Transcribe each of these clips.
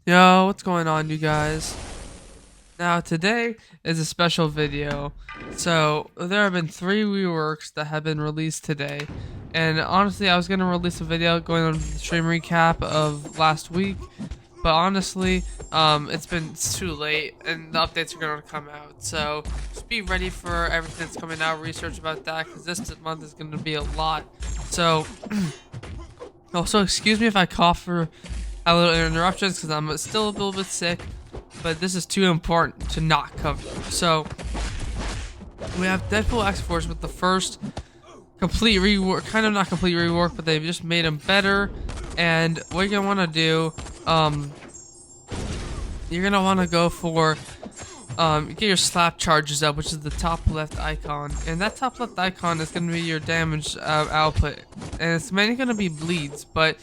Yo, what's going on, you guys? Now, today is a special video. So, there have been 3 reworks that have been released today. And honestly, I was going to release a video going on the stream recap of last week. But honestly, it's too late and the updates are going to come out. So, just be ready for everything that's coming out, research about that, because this month is going to be a lot. So, also, excuse me if I cough for a little interruptions because I'm still a little bit sick, but this is too important to not cover. So we have Deadpool X-Force with the first complete rework, kind of not complete rework, but they've just made them better. And what you're gonna want to do, you're gonna want to go for get your slap charges up, which is the top left icon, and that top left icon is gonna be your damage output, and it's mainly gonna be bleeds, but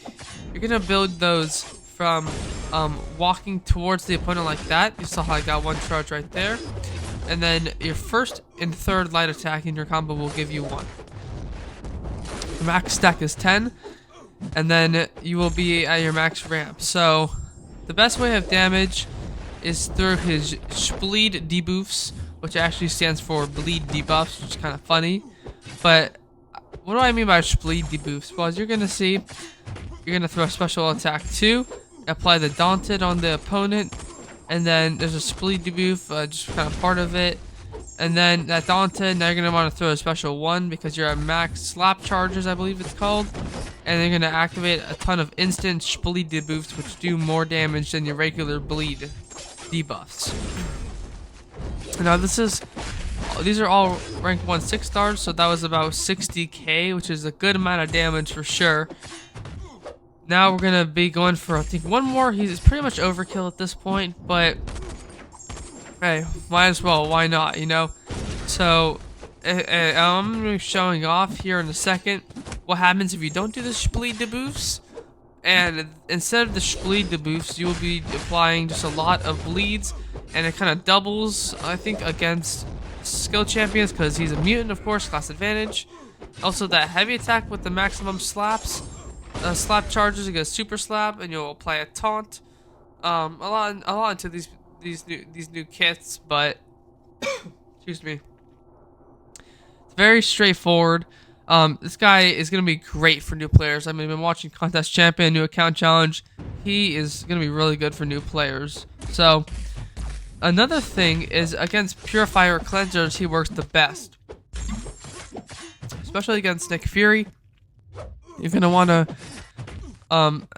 you're gonna build those from walking towards the opponent like that. You saw how I got one charge right there, and then your first and third light attack in your combo will give you 1. The max stack is 10, and then you will be at your max ramp. So the best way of damage is through his bleed debuffs, which actually stands for bleed debuffs, which is kind of funny. But what do I mean by bleed debuffs? Well, as you're gonna see, you're gonna throw a special attack 2, apply the daunted on the opponent, and then there's a spleed debuff, just kind of part of it. And then that daunted, now you're gonna want to throw a special 1 because you're at max slap charges, I believe it's called. And you're gonna activate a ton of instant bleed debuffs, which do more damage than your regular bleed debuffs. Now these are all rank 1 6 stars, so that was about 60k, which is a good amount of damage for sure. Now we're gonna be going for, I think, one more. He's pretty much overkill at this point, but hey, might as well. Why not? You know. So I'm gonna be showing off here in a second what happens if you don't do the bleed debuffs. And instead of the bleed debuffs, you will be applying just a lot of bleeds, and it kind of doubles, I think, against skill champions because he's a mutant, of course, class advantage. Also, that heavy attack with the maximum slaps, slap charges against super slap, and you'll apply a taunt. A lot into these new kits, but excuse me, it's very straightforward. This guy is going to be great for new players. I mean, I've been watching Contest Champion, New Account Challenge. He is going to be really good for new players. So, another thing is against Purifier Cleansers, he works the best. Especially against Nick Fury. You're going to want to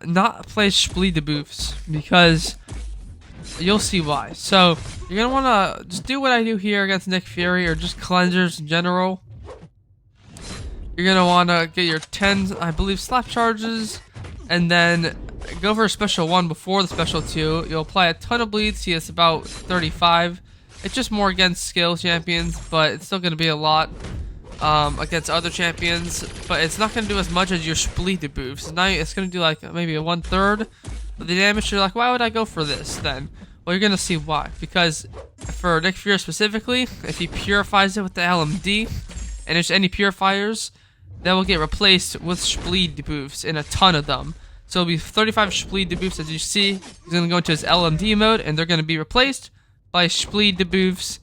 not play bleed debuffs because you'll see why. So, you're going to want to just do what I do here against Nick Fury or just cleansers in general. You're going to want to get your 10, I believe, slap charges, and then go for a special 1 before the special 2. You'll apply a ton of bleeds. See, it's about 35. It's just more against skill champions, but it's still going to be a lot against other champions. But it's not going to do as much as your bleed debuffs. Now it's going to do like maybe a 1/3 of the damage. You're like, why would I go for this then? Well, you're going to see why. Because for Nick Fury specifically, if he purifies it with the LMD, and there's any purifiers, that will get replaced with bleed debuffs, and a ton of them. So it'll be 35 bleed debuffs, as you see. He's going to go into his LMD mode, and they're going to be replaced by bleed debuffs,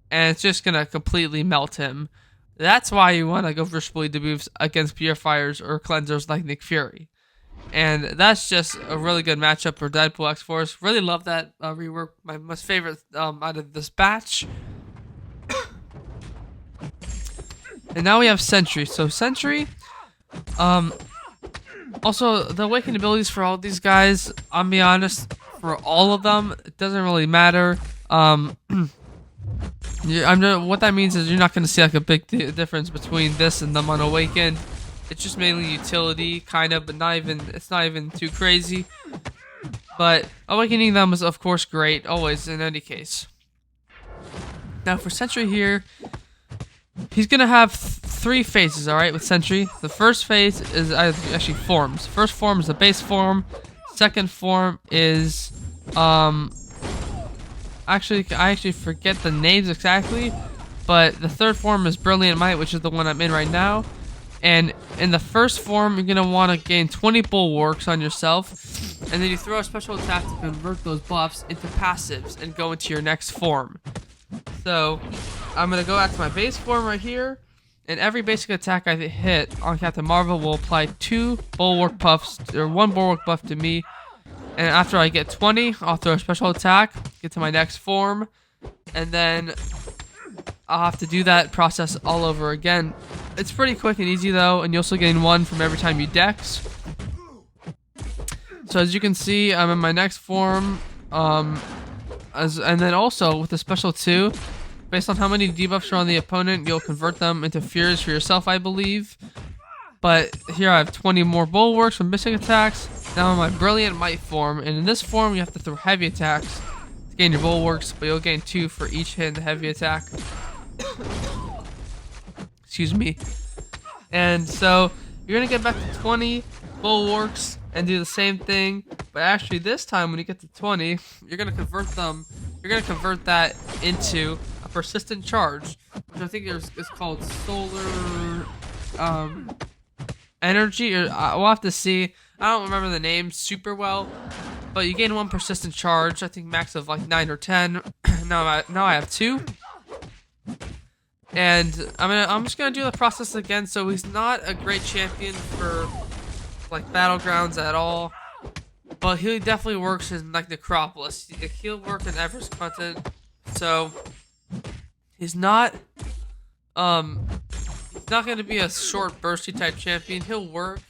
and it's just going to completely melt him. That's why you want to go for bleed debuffs against purifiers or cleansers like Nick Fury. And that's just a really good matchup for Deadpool X-Force. Really love that rework. My most favorite out of this batch. And now we have Sentry. So Sentry, also the awakened abilities for all these guys, I'll be honest, for all of them, it doesn't really matter. What that means is you're not going to see like a big difference between this and them unawakened. It's just mainly utility, kind of, but it's not even too crazy. But awakening them is of course great, always in any case. Now for Sentry here, he's gonna have 3 phases, alright, with Sentry. The first phase is actually forms. First form is the base form. Second form is actually I actually forget the names exactly, but the third form is Brilliant Might, which is the one I'm in right now. And in the first form, you're gonna want to gain 20 bulwarks on yourself, and then you throw a special attack to convert those buffs into passives and go into your next form. So I'm gonna go back to my base form right here, and every basic attack I hit on Captain Marvel will apply 2 bulwark buffs, or 1 bulwark buff to me. And after I get 20, I'll throw a special attack, get to my next form, and then I'll have to do that process all over again. It's pretty quick and easy though, and you also gain 1 from every time you dex. So as you can see, I'm in my next form, and then also with the special 2, based on how many debuffs are on the opponent, you'll convert them into fears for yourself, I believe. But here I have 20 more bulwarks from basic attacks. Now in my brilliant might form, and in this form you have to throw heavy attacks to gain your bulwarks, but you'll gain 2 for each hit in the heavy attack. Excuse me. And so you're gonna get back to 20 bulwarks and do the same thing, but actually this time when you get to 20, you're gonna convert that into a persistent charge, which I think is called solar energy, or we'll have to see. I don't remember the name super well, but you gain 1 persistent charge. I think max of like 9 or 10. now I have 2. And I'm just gonna do the process again. So he's not a great champion for like battlegrounds at all, but he definitely works in like Necropolis. He'll work in Everest content. So he's not gonna be a short bursty type champion. He'll work,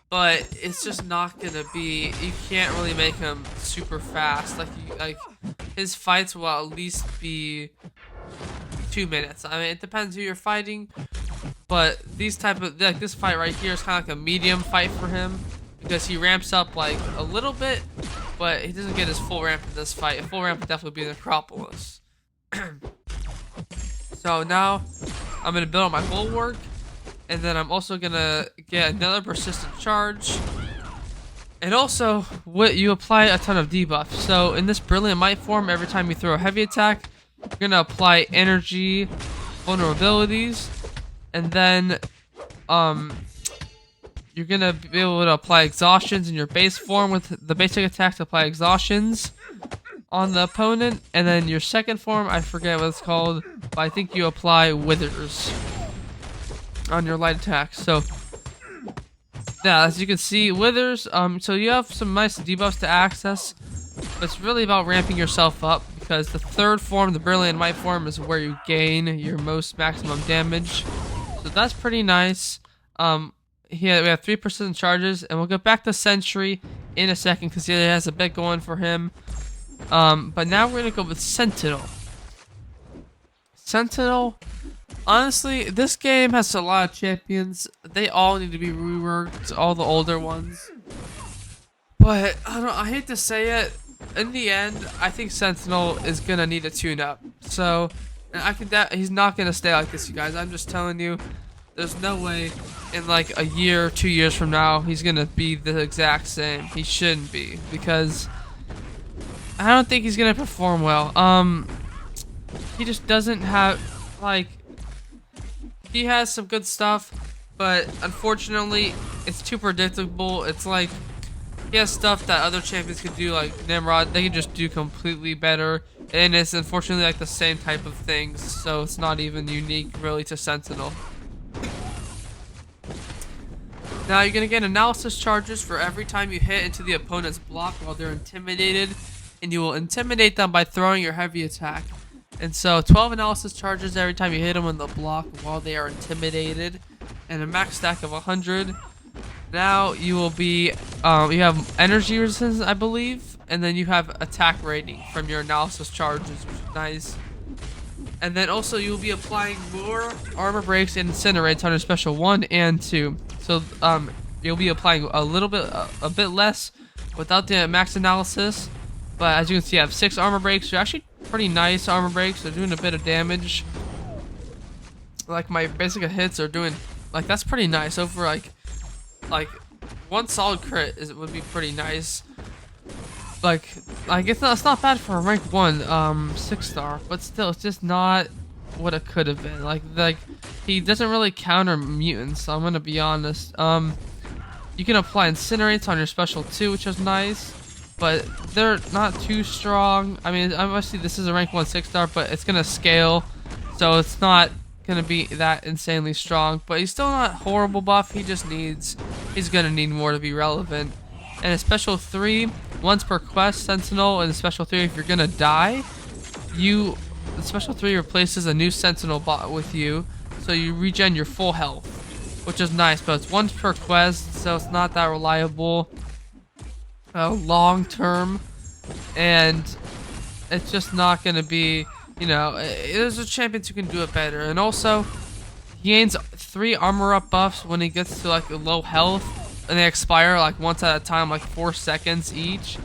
but it's just not gonna be. You can't really make him super fast. Like his fights will at least be 2 minutes. I mean, it depends who you're fighting, but these type of like this fight right here is kind of like a medium fight for him because he ramps up like a little bit, but he doesn't get his full ramp in this fight. A full ramp would definitely be in Necropolis. So now I'm gonna build on my bulwark, and then I'm also gonna get another persistent charge. And also, you apply a ton of debuffs. So in this brilliant might form, every time you throw a heavy attack, you're gonna apply energy vulnerabilities, and then you're gonna be able to apply exhaustions in your base form with the basic attacks. To apply exhaustions on the opponent, and then your second form, I forget what it's called, but I think you apply withers on your light attacks. So yeah, as you can see, withers. So you have some nice debuffs to access, but it's really about ramping yourself up, because the third form, the brilliant might form, is where you gain your most maximum damage. So that's pretty nice. Here we have 3 persistent charges, and we'll get back to Sentry in a second because he has a bit going for him. But now we're gonna go with Sentinel. Sentinel, honestly, this game has a lot of champions. They all need to be reworked, all the older ones. But I hate to say it. In the end, I think Sentinel is gonna need a tune-up. So, he's not gonna stay like this, you guys. I'm just telling you. There's no way in like a year, 2 years from now, he's gonna be the exact same. He shouldn't be, because I don't think he's gonna perform well. He just doesn't have, like, he has some good stuff, but unfortunately, it's too predictable. It's like he has stuff that other champions could do, like Nimrod. They can just do completely better, and it's unfortunately like the same type of things. So it's not even unique really to Sentinel. Now you're gonna get analysis charges for every time you hit into the opponent's block while they're intimidated, and you will intimidate them by throwing your heavy attack. And so 12 analysis charges every time you hit them in the block while they are intimidated, and a max stack of 100. Now you will be, you have energy resistance, I believe, and then you have attack rating from your analysis charges, which is nice. And then also you will be applying more armor breaks and incinerates on your special 1 and 2. So you'll be applying a bit less without the max analysis. But as you can see, I have 6 armor breaks. They're actually pretty nice armor breaks. They're doing a bit of damage. Like my basic hits are doing, like, that's pretty nice. Over like 1 solid crit would be pretty nice. Like it's not bad for a rank 1 6-star, but still it's just not what it could have been. Like he doesn't really counter mutants, so I'm gonna be honest. You can apply incinerates on your special too, which is nice, but they're not too strong. I mean, obviously this is a rank 1 6-star, but it's gonna scale, so it's not gonna be that insanely strong. But he's still not horrible buff. He's gonna need more to be relevant. And a special 3, once per quest, Sentinel, and a special 3, if you're gonna die, the special 3 replaces a new Sentinel bot with you, so you regen your full health, which is nice. But it's once per quest, so it's not that reliable long term, and it's just not gonna be, you know, there's a champions who can do it better. And also, he gains 3 armor up buffs when he gets to like a low health, and they expire like once at a time, like 4 seconds each.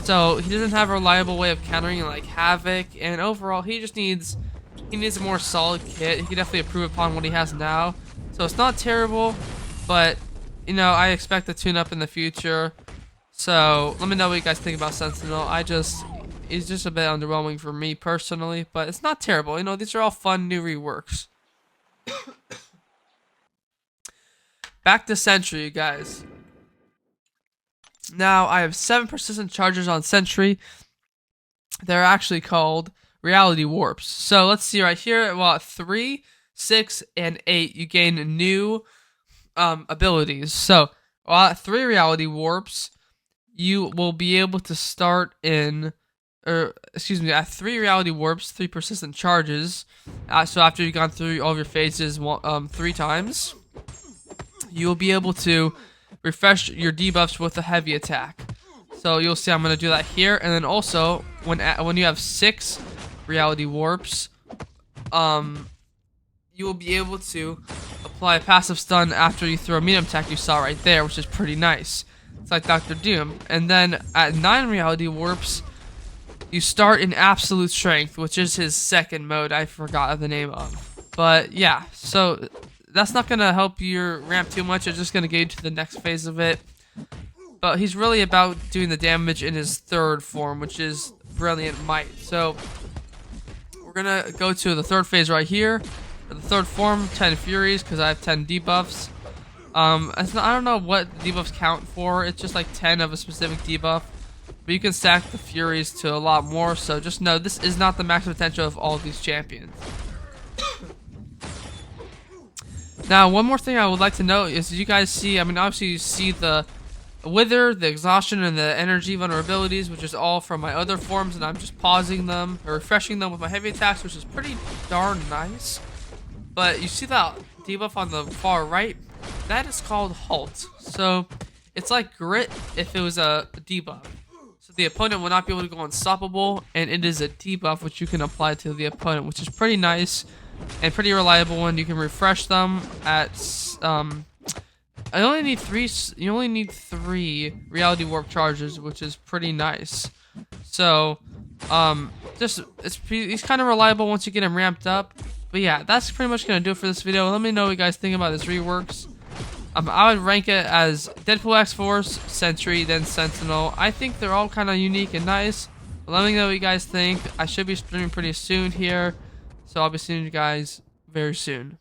So he doesn't have a reliable way of countering like Havoc, and overall he needs a more solid kit. He can definitely improve upon what he has now. So it's not terrible, but you know, I expect a tune up in the future. So let me know what you guys think about Sentinel. It's just a bit underwhelming for me personally, but it's not terrible. You know, these are all fun new reworks. Back to Sentry, you guys. Now, I have 7 persistent charges on Sentry. They're actually called Reality Warps. So, let's see right here. Well, at 3, 6, and 8, you gain new abilities. So, at 3 Reality Warps, you will be able to start in... at 3 Reality Warps, 3 persistent charges. So, after you've gone through all of your phases 3 times, you will be able to refresh your debuffs with a heavy attack. So you'll see I'm going to do that here. And then also, when you have 6 Reality Warps, you will be able to apply a passive stun after you throw a medium attack you saw right there, which is pretty nice. It's like Dr. Doom. And then at 9 Reality Warps, you start in Absolute Strength, which is his second mode I forgot the name of. But yeah, so that's not going to help your ramp too much. It's just going to get you to the next phase of it. But he's really about doing the damage in his 3rd form, which is Brilliant Might. So we're going to go to the 3rd phase right here. The 3rd form, 10 Furies, because I have 10 debuffs. I don't know what debuffs count for. It's just like 10 of a specific debuff. But you can stack the Furies to a lot more. So just know this is not the max potential of all of these champions. Now, one more thing I would like to note is you guys see, I mean, obviously you see the Wither, the Exhaustion, and the Energy vulnerabilities, which is all from my other forms, and I'm just pausing them, or refreshing them with my heavy attacks, which is pretty darn nice. But you see that debuff on the far right? That is called Halt. So, it's like Grit if it was a debuff. So the opponent will not be able to go unstoppable, and it is a debuff which you can apply to the opponent, which is pretty nice. And pretty reliable one. You can refresh them at I only need 3. You only need 3 Reality Warp charges, which is pretty nice. So he's kind of reliable once you get him ramped up. But yeah, that's pretty much gonna do it for this video. Let me know what you guys think about this reworks. I would rank it as Deadpool X-Force, Sentry, then Sentinel. I think they're all kind of unique and nice. But let me know what you guys think. I should be streaming pretty soon here. So I'll be seeing you guys very soon.